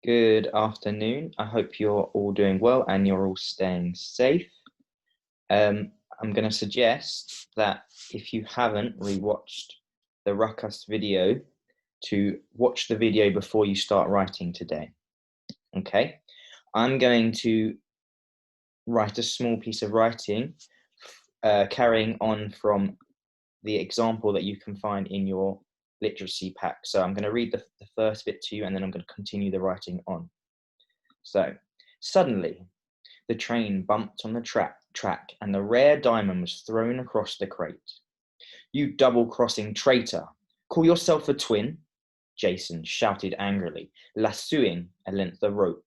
Good afternoon. I hope you're all doing well and you're all staying safe. I'm going to suggest that if you haven't rewatched the Ruckus video, to watch the video before you start writing today. Okay, I'm going to write a small piece of writing, carrying on from the example that you can find in your literacy pack. So I'm going to read the first bit to you, and then I'm going to continue the writing on. So, suddenly, the train bumped on the track and the rare diamond was thrown across the crate. "You double-crossing traitor! Call yourself a twin?" Jason shouted angrily, lassoing a length of rope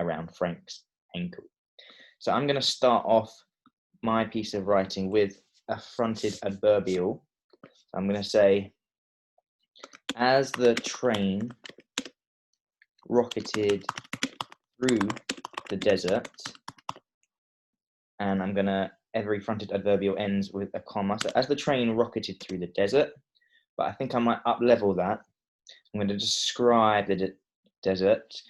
around Frank's ankle. So I'm going to start off my piece of writing with a fronted adverbial. So I'm going to say, as the train rocketed through the desert, and every fronted adverbial ends with a comma. So as the train rocketed through the desert, but I think I might up-level that. I'm going to describe the desert.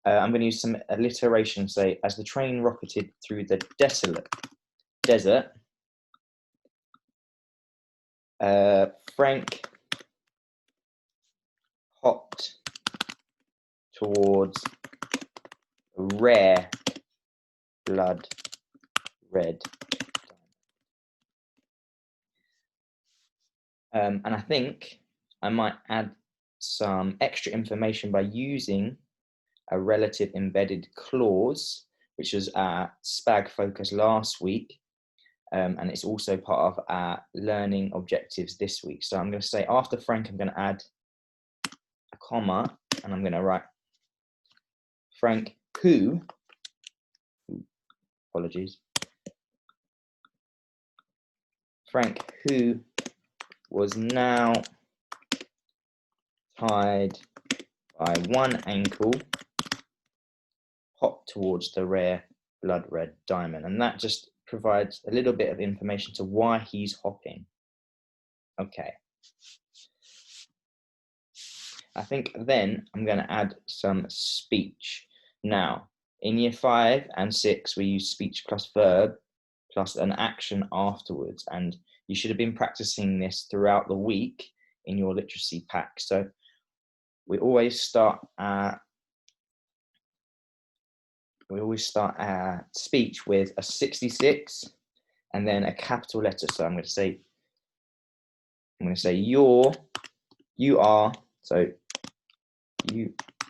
I'm going to use some alliteration, say, as the train rocketed through the desolate desert, Frank hopped towards a rare blood red diamond. And I think I might add some extra information by using a relative embedded clause, which was our SPAG focus last week. And it's also part of our learning objectives this week. So I'm going to say, after Frank, I'm going to add a comma, and I'm going to write Frank who, apologies, Frank who was now tied by one ankle, hopped towards the rare blood red diamond. And that just provides a little bit of information to why he's hopping. Okay. I think then I'm going to add some speech. Now, in year 5 and 6, we use speech plus verb plus an action afterwards. And you should have been practicing this throughout the week in your literacy pack. So we always start our speech with a 66 and then a capital letter. So I'm going to say you are, so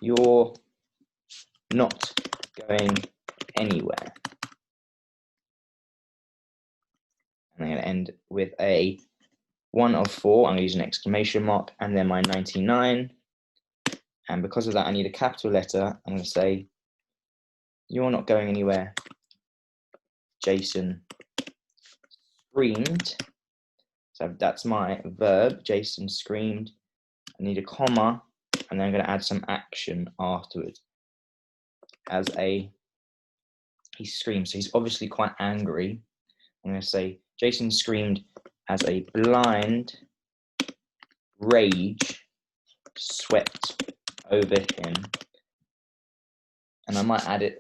you're not going anywhere. And I'm going to end with a 1 of 4. I'm going to use an exclamation mark and then my 99. And because of that, I need a capital letter. I'm going to say, you're not going anywhere. Jason screamed. So that's my verb. Jason screamed. I need a comma, and then I'm going to add some action afterwards. He screamed. So he's obviously quite angry. I'm going to say, Jason screamed as a blind rage swept over him. And I might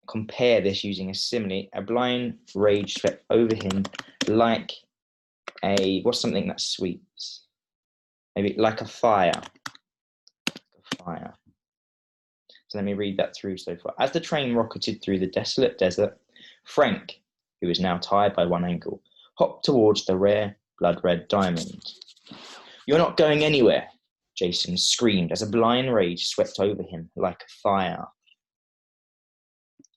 compare this using a simile. A blind rage swept over him like what's something that sweeps? Maybe like a fire. So let me read that through so far. As the train rocketed through the desolate desert, Frank, who was now tied by one ankle, hopped towards the rare blood red diamond. "You're not going anywhere," Jason screamed as a blind rage swept over him like a fire.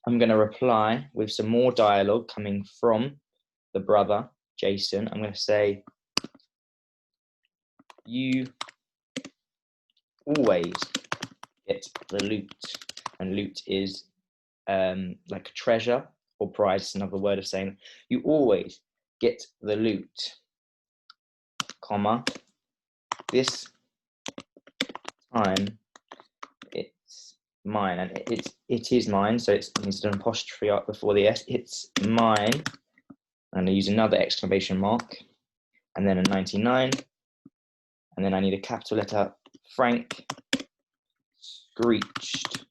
I'm going to reply with some more dialogue coming from the brother, Jason. I'm going to say, you always get the loot. And loot is like a treasure or prize. It's another word of saying you always get the loot, comma, this time it's mine. And it is mine, so it needs an apostrophe up before the S. It's mine. I'm going to use another exclamation mark and then a 99. And then I need a capital letter. Frank screeched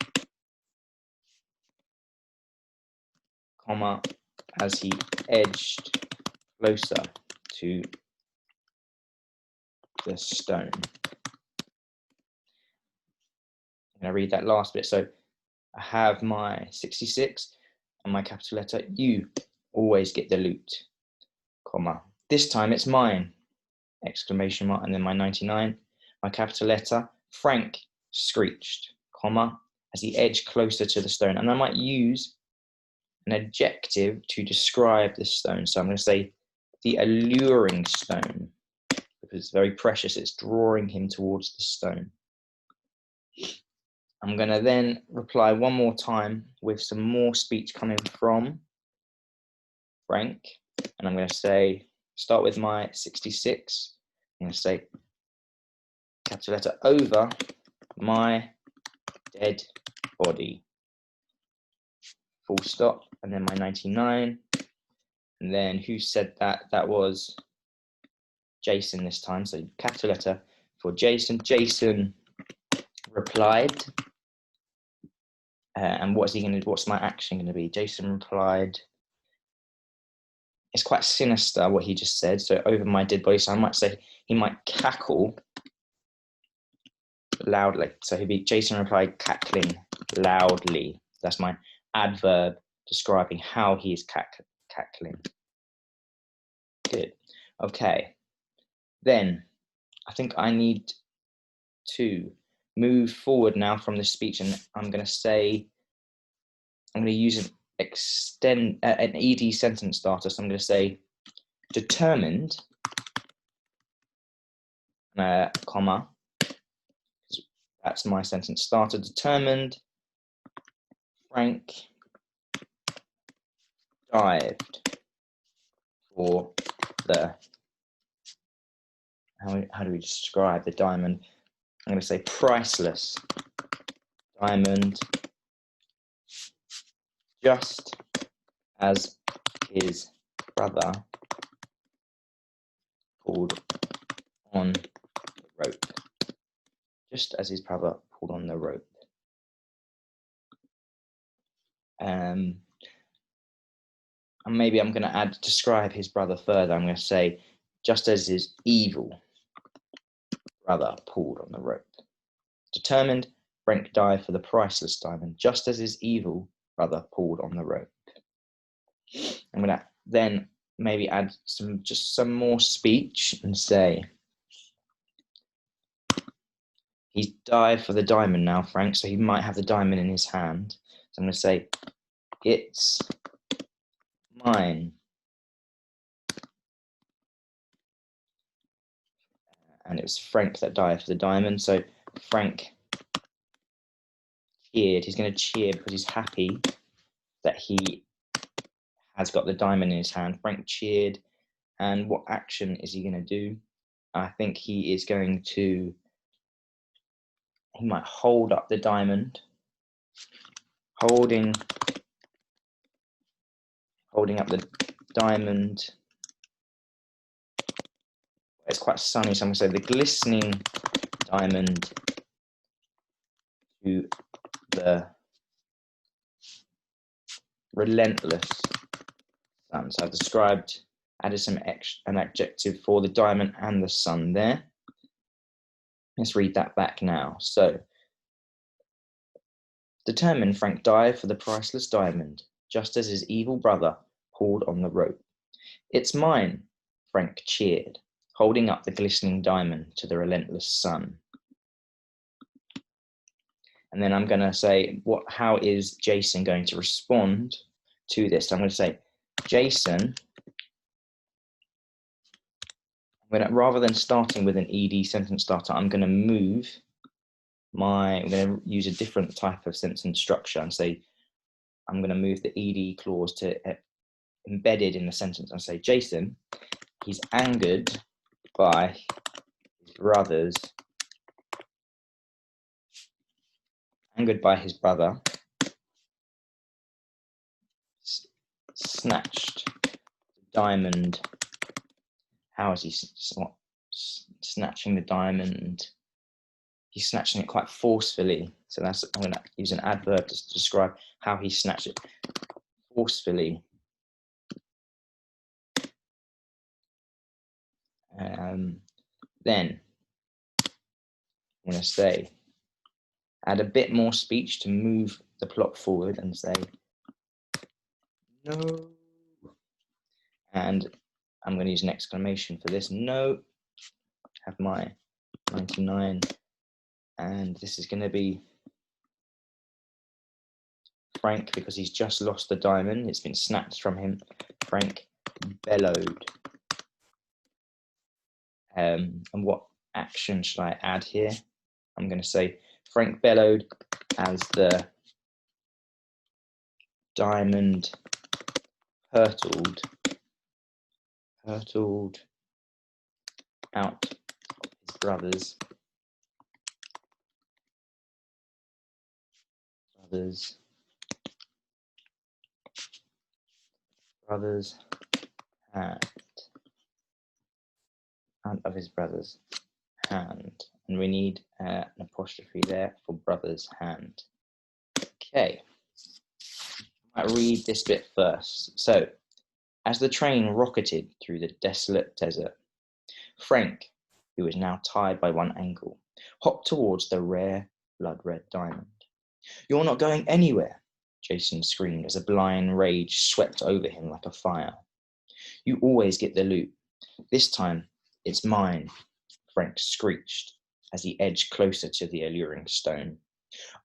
comma, as he edged closer to the stone. I'm going to read that last bit. So I have my 66 and my capital letter U. Always get the loot, comma. This time it's mine, exclamation mark, and then my 99. My capital letter, Frank screeched, comma, as he edged closer to the stone. And I might use an adjective to describe the stone. So I'm going to say the alluring stone, because it's very precious. It's drawing him towards the stone. I'm going to then reply one more time with some more speech coming from Frank. And I'm going to say, start with my 66. I'm going to say, capital letter, over my dead body. Full stop. And then my 99. And then who said that? That was Jason this time. So capital letter for Jason. Jason replied. And what's he going to do? What's my action going to be? Jason replied. It's quite sinister what he just said. So over my dead body. So I might say he might cackle loudly. So he'd be, Jason replied, cackling loudly. That's my adverb describing how he is cackling. Good. Okay. Then I think I need to move forward now from the speech, and I'm going to say, I'm going to use an ED sentence starter. So I'm going to say determined, comma, that's my sentence starter. Determined, Frank dived for the, how do we describe the diamond? I'm going to say priceless diamond, just as his brother pulled on the rope. Just as his brother pulled on the rope. And maybe I'm going to describe his brother further. I'm going to say, just as his evil brother pulled on the rope. Determined, Frank dived for the priceless diamond, just as his evil brother pulled on the rope. I'm going to then maybe add some more speech and say, he's dived for the diamond now, Frank, so he might have the diamond in his hand. So I'm going to say, it's mine. And it was Frank that dived for the diamond. So Frank cheered. He's going to cheer because he's happy that he has got the diamond in his hand. Frank cheered. And what action is he going to do? I think he is going to, he might hold up the diamond. Holding up the diamond. It's quite sunny, so I'm going to say the glistening diamond to the relentless sun. So I've added an adjective for the diamond and the sun there. Let's read that back now. So, determined, Frank dived for the priceless diamond, just as his evil brother pulled on the rope. It's mine, Frank cheered, holding up the glistening diamond to the relentless sun. And then I'm going to say, how is Jason going to respond to this? So I'm going to say, Jason, rather than starting with an ED sentence starter, I'm going to use a different type of sentence structure and say, I'm going to move the ED clause to embedded in the sentence and say, Jason, he's angered by his brother snatched the diamond. How is he snatching the diamond? He's snatching it quite forcefully. So I'm going to use an adverb to describe how he snatched it forcefully. Then I'm going to say, add a bit more speech to move the plot forward and say, no. And I'm going to use an exclamation for this. No. Have my 99. And this is going to be Frank, because he's just lost the diamond. It's been snatched from him. Frank bellowed. And what action should I add here? I'm going to say Frank bellowed as the diamond hurtled out of his brother's hand, out of his brother's hand, and we need an apostrophe there for brother's hand. Okay, I might read this bit first. So, as the train rocketed through the desolate desert, Frank, who was now tied by one ankle, hopped towards the rare blood-red diamond. "You're not going anywhere," Jason screamed as a blind rage swept over him like a fire. "You always get the loot. This time, it's mine," Frank screeched as he edged closer to the alluring stone.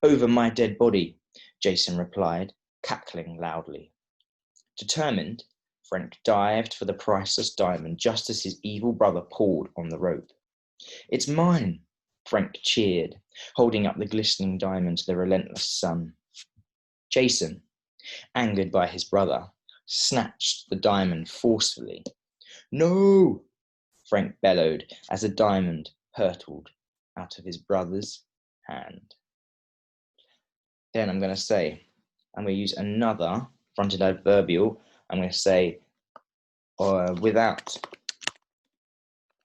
"Over my dead body," Jason replied, cackling loudly. Determined, Frank dived for the priceless diamond just as his evil brother pulled on the rope. "It's mine," Frank cheered, holding up the glistening diamond to the relentless sun. Jason, angered by his brother, snatched the diamond forcefully. "No!" Frank bellowed as the diamond hurtled out of his brother's hand. Then I'm going to use another fronted adverbial. I'm going to say, without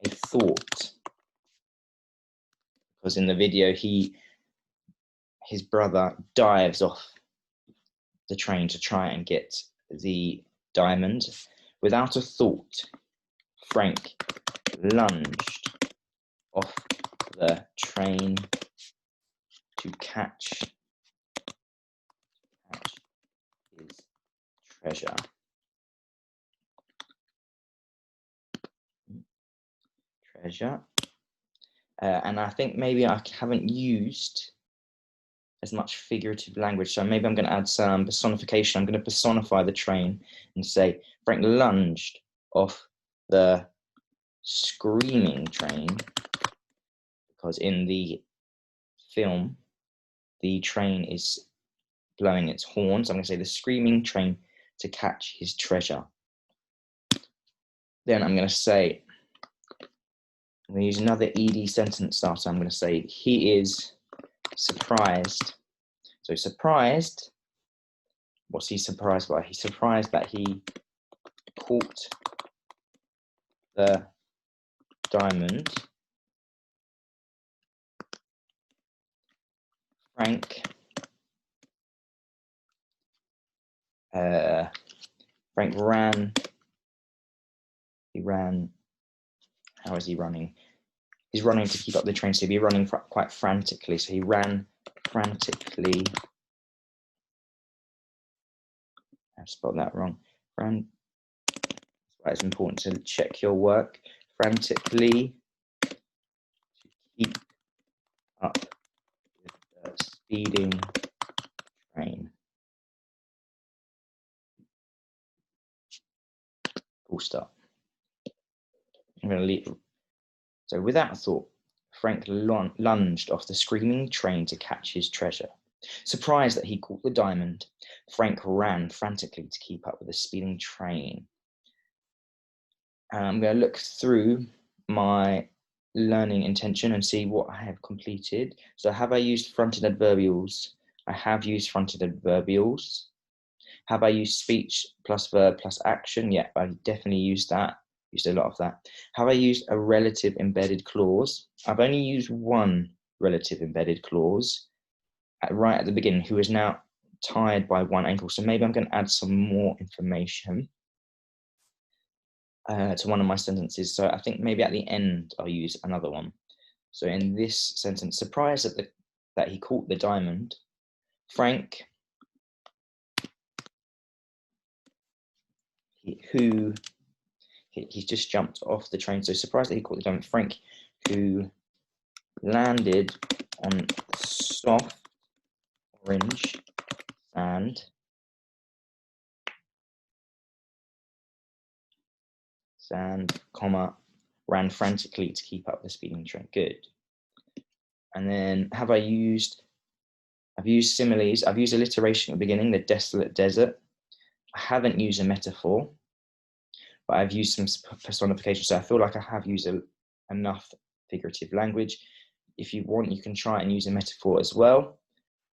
a thought, because in the video his brother dives off the train to try and get the diamond. Without a thought, Frank lunged off the train to catch his treasure. And I think maybe I haven't used as much figurative language, so maybe I'm going to add some personification. I'm going to personify the train and say Frank lunged off the screaming train, because in the film the train is blowing its horns. I'm going to say the screaming train to catch his treasure. Then I'm going to use another ED sentence starter. I'm going to say he is surprised. So surprised, what's he surprised by? He's surprised that he caught the diamond. Frank ran. How is he running? He's running to keep up the train, so he'd be running quite frantically. So he ran frantically. I've spelled that wrong. That's why it's important to check your work. Frantically to keep up with the speeding train. Full stop. I'm going to leave. So without a thought, Frank lunged off the screaming train to catch his treasure. Surprised that he caught the diamond, Frank ran frantically to keep up with the speeding train. I'm going to look through my learning intention and see what I have completed. So have I used fronted adverbials? I have used fronted adverbials. Have I used speech plus verb plus action? Yeah, I definitely used that. Used a lot of that. Have I used a relative embedded clause? I've only used one relative embedded clause right at the beginning, who is now tied by one ankle. So maybe I'm going to add some more information to one of my sentences. So I think maybe at the end I'll use another one. So in this sentence, surprised that he caught the diamond, Frank, he's just jumped off the train. So surprised that he caught the diamond, Frank, who landed on soft orange sand, comma, ran frantically to keep up the speeding train. Good. And then I've used similes. I've used alliteration at the beginning, the desolate desert. I haven't used a metaphor, but I've used some personification. So I feel like I have used enough figurative language. If you want, you can try and use a metaphor as well.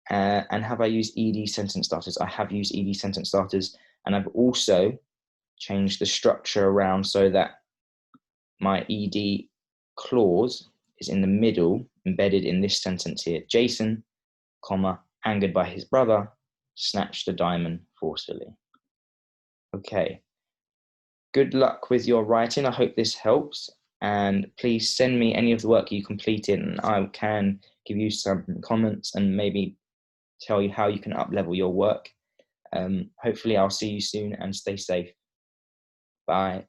And have I used ED sentence starters? I have used ED sentence starters, and I've also changed the structure around so that my ED clause is in the middle, embedded in this sentence here. Jason, comma, angered by his brother, snatched the diamond forcefully. Okay. Good luck with your writing. I hope this helps. And please send me any of the work you completed, and I can give you some comments and maybe tell you how you can up-level your work. Hopefully I'll see you soon, and stay safe. Bye.